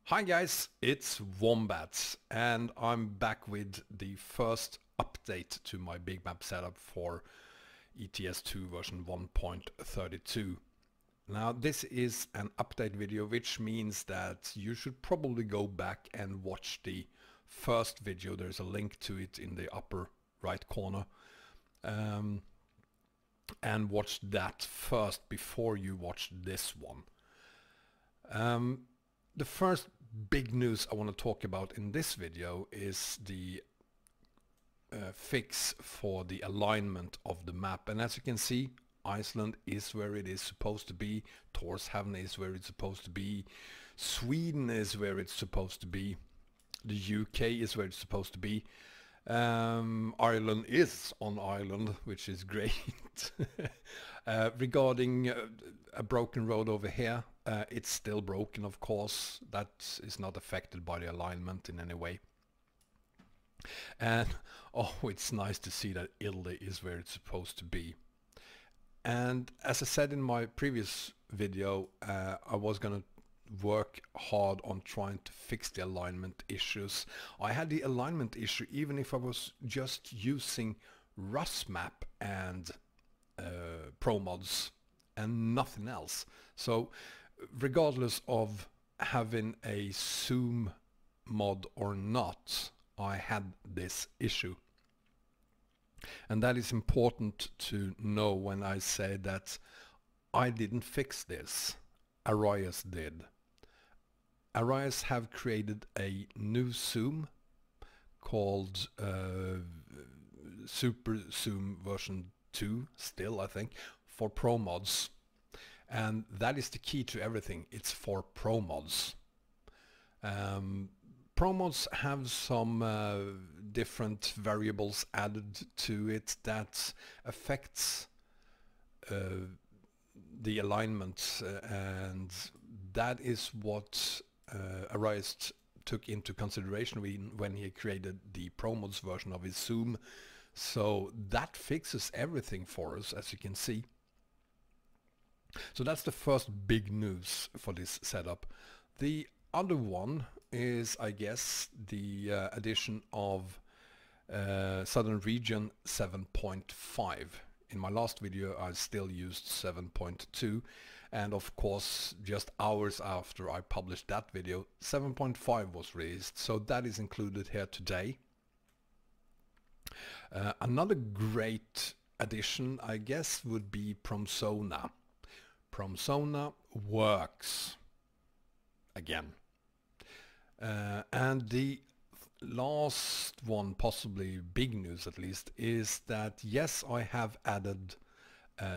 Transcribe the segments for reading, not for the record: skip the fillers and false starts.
Hi guys, it's Wombat and I'm back with the first update to my big map setup for ETS2 version 1.32. Now this is an update video, which means that you should probably go back and watch the first video. There's a link to it in the upper right corner, and watch that first before you watch this one. The first big news I want to talk about in this video is the fix for the alignment of the map. And as you can see, Iceland is where it is supposed to be, Tórshavn is where it's supposed to be, Sweden is where it's supposed to be, the UK is where it's supposed to be, Ireland is on Ireland, which is great. Regarding a broken road over here, it's still broken, of course. That is not affected by the alignment in any way. And oh, it's nice to see that Ilde is where it's supposed to be. And as I said in my previous video, I was gonna work hard on trying to fix the alignment issues. I had the alignment issue even if I was just using Rusmap and Promods and nothing else. So regardless of having a zoom mod or not, I had this issue. And that is important to know when I say that I didn't fix this. Arayas did. Arayas have created a new zoom called superzoom version 2 still, I think, for Promods. And that is the key to everything. It's for Promods. Promods have some different variables added to it that affects the alignment, and that is what Arayas took into consideration when he created the Promods version of his zoom. So that fixes everything for us, as you can see. So that's the first big news for this setup. The other one is, I guess, the addition of Southern Region 7.5. In my last video I still used 7.2, and of course just hours after I published that video 7.5 was released, so that is included here today. Another great addition, I guess, would be Promzona. Promzona works again. And the last one, possibly big news at least, is that yes, I have added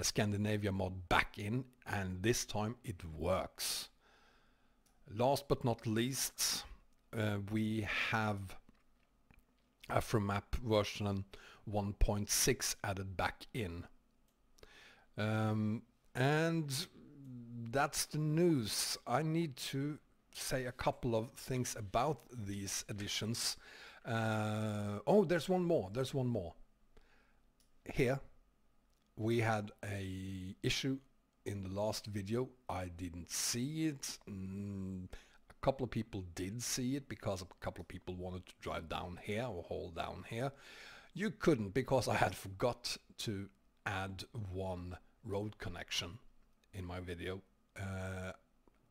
Scandinavia mod back in, and this time it works. Last but not least, we have Afromap version 1.6 added back in. And that's the news. I need to say a couple of things about these additions. Oh, there's one more. Here we had a issue in the last video. I didn't see it. A couple of people did see it because a couple of people wanted to drive down here or hold down here. You couldn't because I had forgot to add one road connection in my video.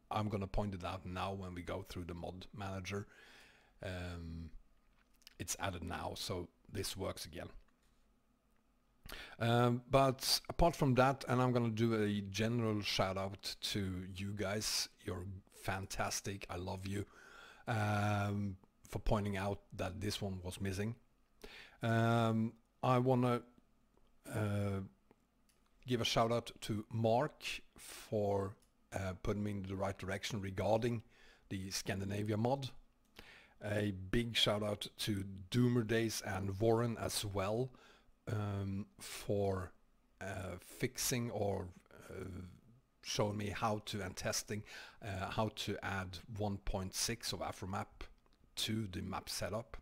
I'm gonna point it out now when we go through the mod manager. It's added now, so this works again. But apart from that, and I'm gonna do a general shout out to you guys. You're fantastic. I love you for pointing out that this one was missing. I wanna give a shout out to Mark for putting me in the right direction regarding the Scandinavia mod. A big shout out to Doomerdaze and Warren as well for fixing or showing me how to, and testing how to add 1.6 of Afromap to the map setup.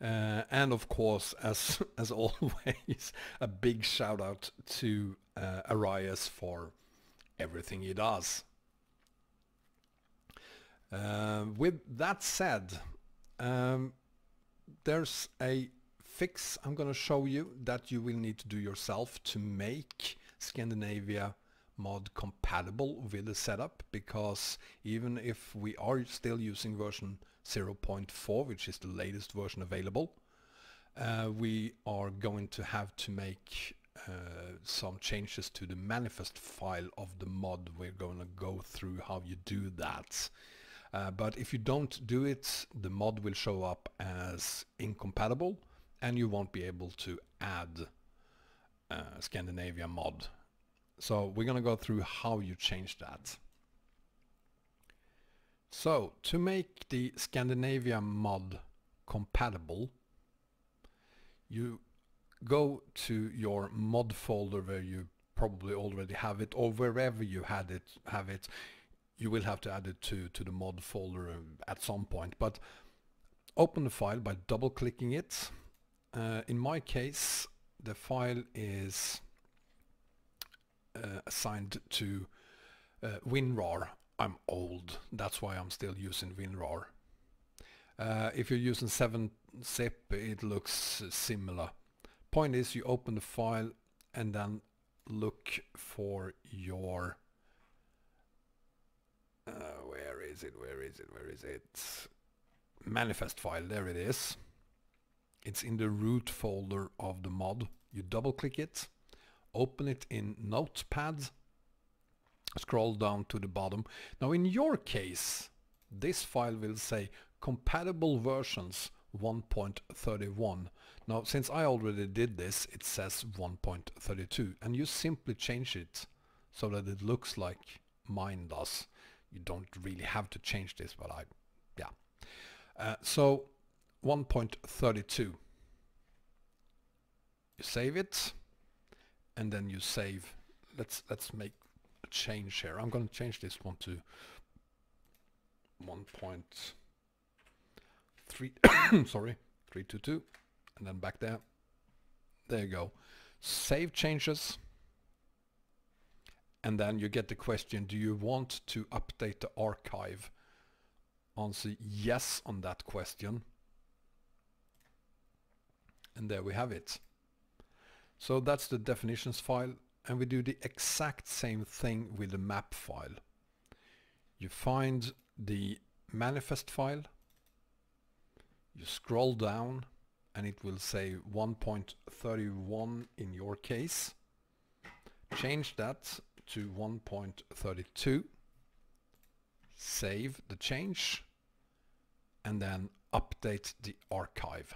And of course, as always, a big shout out to Arayas for everything he does. With that said, there's a fix I'm going to show you that you will need to do yourself to make Scandinavia mod compatible with the setup, because even if we are still using version 0.4, which is the latest version available, we are going to have to make some changes to the manifest file of the mod. We're going to go through how you do that. But if you don't do it, the mod will show up as incompatible and you won't be able to add Scandinavia mod. So we're going to go through how you change that. So to make the Scandinavia mod compatible, you go to your mod folder where you probably already have it, or wherever you have it. You will have to add it to the mod folder at some point, but open the file by double clicking it. In my case, the file is assigned to WinRAR. I'm old, that's why I'm still using WinRAR. If you're using 7-zip, it looks similar. Point is, you open the file and then look for your where is it? Manifest file. There it is. It's in the root folder of the mod. You double click it, open it in Notepad, scroll down to the bottom. Now in your case, this file will say compatible versions 1.31. Now since I already did this, it says 1.32, and you simply change it so that it looks like mine does. You don't really have to change this, but so 1.32. You save it, and then you save. Let's make a change here. I'm going to change this one to 1.3. sorry, 322, and then back there. There you go. Save changes. And then you get the question, do you want to update the archive? Answer yes on that question. And there we have it. So that's the definitions file, and we do the exact same thing with the map file. You find the manifest file, you scroll down, and it will say 1.31 in your case. Change that to 1.32, save the change, and then update the archive.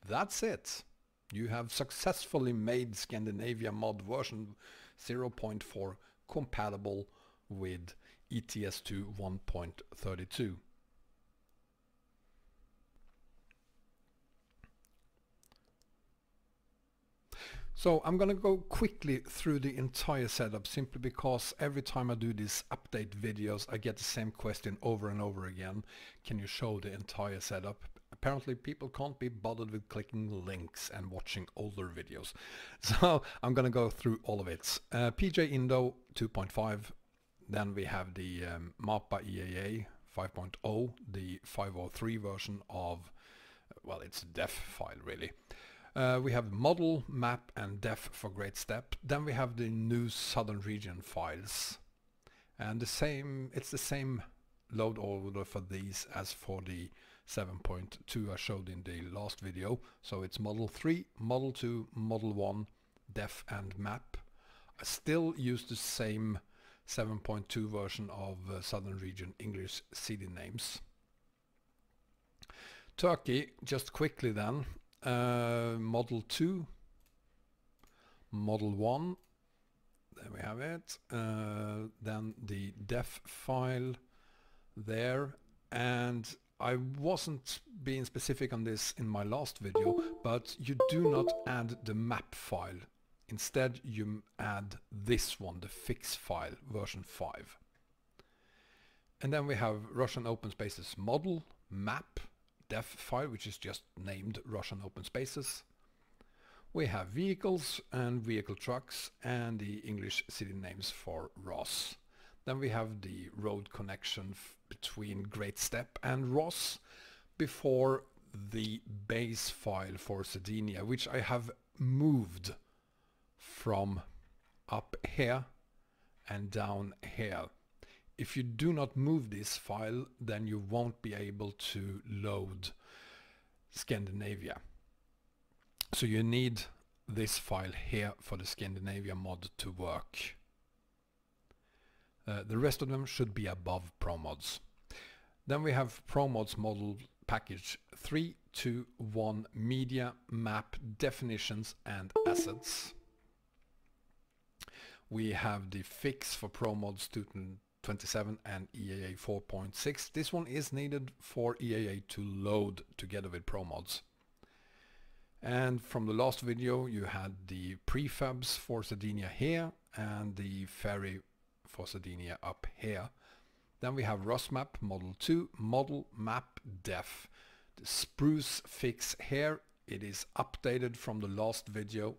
That's it. You have successfully made Scandinavia mod version 0.4 compatible with ETS2 1.32. So I'm going to go quickly through the entire setup, simply because every time I do these update videos I get the same question over and over again. Can you show the entire setup? Apparently people can't be bothered with clicking links and watching older videos. So I'm going to go through all of it. PJ Indo 2.5, then we have the Mappa EAA 5.0, the 503 version of, well, it's a def file really. We have model, map and def for Great Step. Then we have the new Southern Region files. And it's the same load order for these as for the 7.2 I showed in the last video. So it's model 3, model 2, model 1, def and map. I still use the same 7.2 version of Southern Region English city names. Turkey, just quickly then. Model 2, model 1, there we have it, then the def file there, and I wasn't being specific on this in my last video, but you do not add the map file. Instead you add this one, the fix file, version 5. And then we have Russian Open Spaces model, map, def file, which is just named Russian Open Spaces. We have vehicles and vehicle trucks and the English city names for ROS. Then we have the road connection between Great Step and Ross before the base file for Sardinia, which I have moved from up here and down here. If you do not move this file, then you won't be able to load Scandinavia. So you need this file here for the Scandinavia mod to work. The rest of them should be above Promods. Then we have Promods model package 3.2.1 media, map, definitions and assets. We have the fix for Promods 2.27 and EAA 4.6. This one is needed for EAA to load together with Promods. And from the last video you had the prefabs for Sardinia here and the ferry for Sardinia up here. Then we have Rusmap model 2, model, map, def. The Spruce fix here, it is updated from the last video.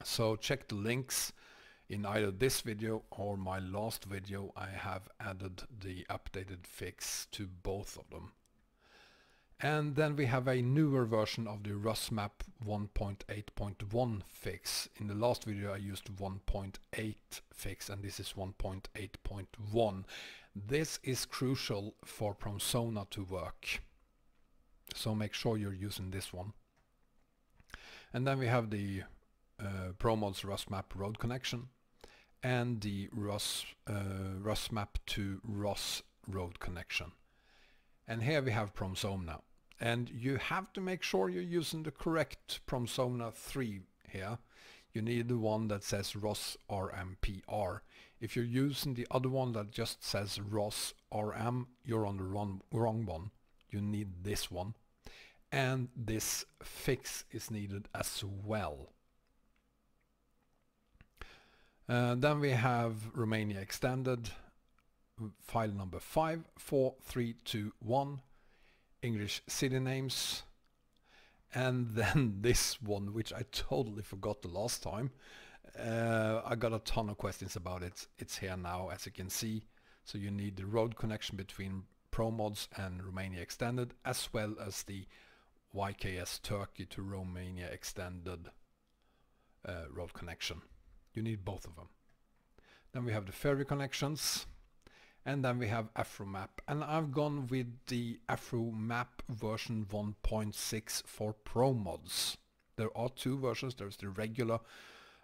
So check the links in either this video or my last video. I have added the updated fix to both of them. And then we have a newer version of the Rusmap 1.8.1 fix. In the last video I used 1.8 fix and this is 1.8.1. This is crucial for Promzona to work. So make sure you're using this one. And then we have the Promods Rusmap road connection and the Rusmap to Ross road connection. And here we have Promzona, and you have to make sure you're using the correct Promzona 3 here. You need the one that says Ross RMPR. If you're using the other one that just says Ross RM, you're on the wrong one. You need this one. And this fix is needed as well. Then we have Romania extended, file number 54321, English city names, and then this one, which I totally forgot the last time. I got a ton of questions about it. It's here now, as you can see. So you need the road connection between Promods and Romania extended, as well as the YKS Turkey to Romania extended road connection. You need both of them. Then we have the ferry connections, and then we have Afromap, and I've gone with the Afromap version 1.6 for Promods. There are two versions. There's the regular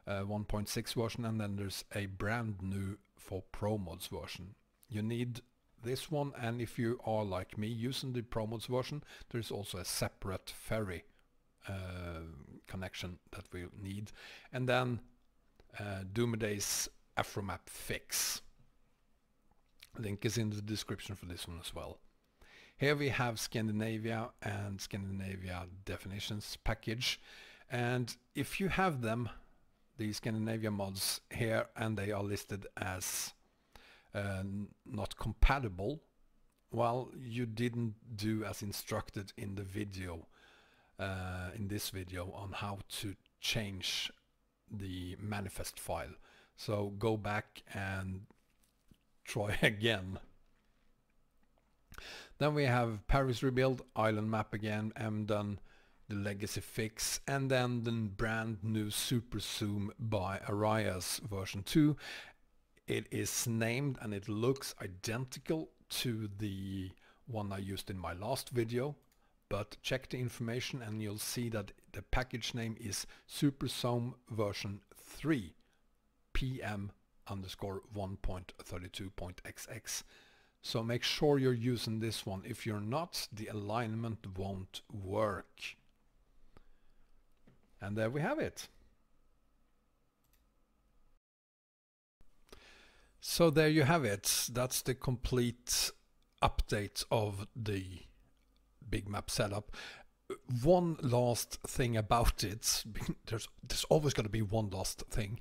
1.6 version, and then there's a brand new for Promods version. You need this one, and if you are like me using the Promods version, there's also a separate ferry connection that we'll need. And then Doomerdaze Afromap fix. Link is in the description for this one as well. Here we have Scandinavia and Scandinavia definitions package, and if you have them, the Scandinavia mods here, and they are listed as not compatible, well, you didn't do as instructed in the video, in this video, on how to change the manifest file. So go back and try again. Then we have Paris rebuild, island map again, Emden, the legacy fix, and then the brand new superzoom by Arayas version 2. It is named and it looks identical to the one I used in my last video, but check the information and you'll see that the package name is superzoom version 3 PM_1.32.xx. So make sure you're using this one. If you're not, the alignment won't work. And there we have it. So there you have it. That's the complete update of the big map setup. One last thing about it, there's always going to be one last thing.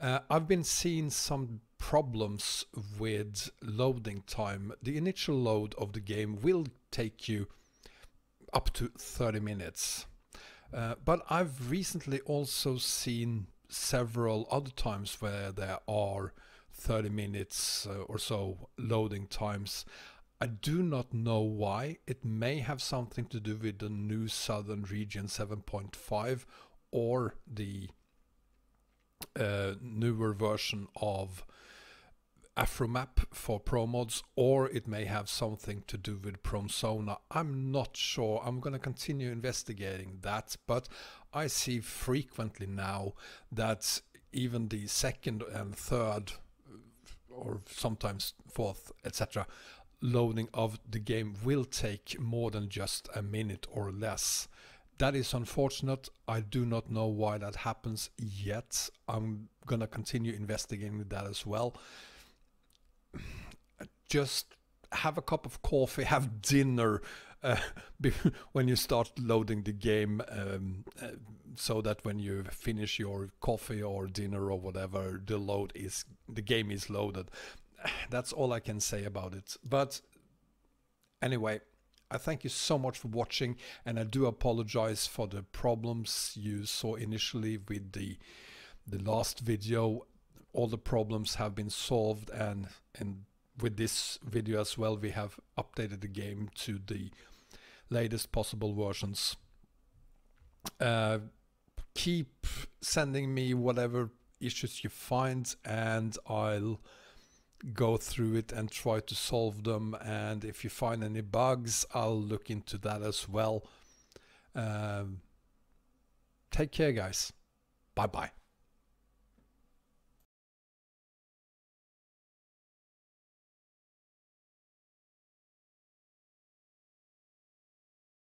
I've been seeing some problems with loading time. The initial load of the game will take you up to 30 minutes. But I've recently also seen several other times where there are 30 minutes or so loading times. I do not know why. It may have something to do with the new Southern Region 7.5 or the newer version of Afromap for Promods, or it may have something to do with Promzona. I'm not sure. I'm going to continue investigating that, but I see frequently now that even the second and third, or sometimes fourth, etc., loading of the game will take more than just a minute or less. That is unfortunate. I do not know why that happens yet. I'm gonna continue investigating that as well. Just have a cup of coffee, have dinner when you start loading the game, so that when you finish your coffee or dinner or whatever, the game is loaded. That's all I can say about it. But anyway, I thank you so much for watching, and I do apologize for the problems you saw initially with the last video. All the problems have been solved, and with this video as well, we have updated the game to the latest possible versions. Keep sending me whatever issues you find, and I'll go through it and try to solve them. And if you find any bugs, I'll look into that as well. Take care, guys. Bye bye.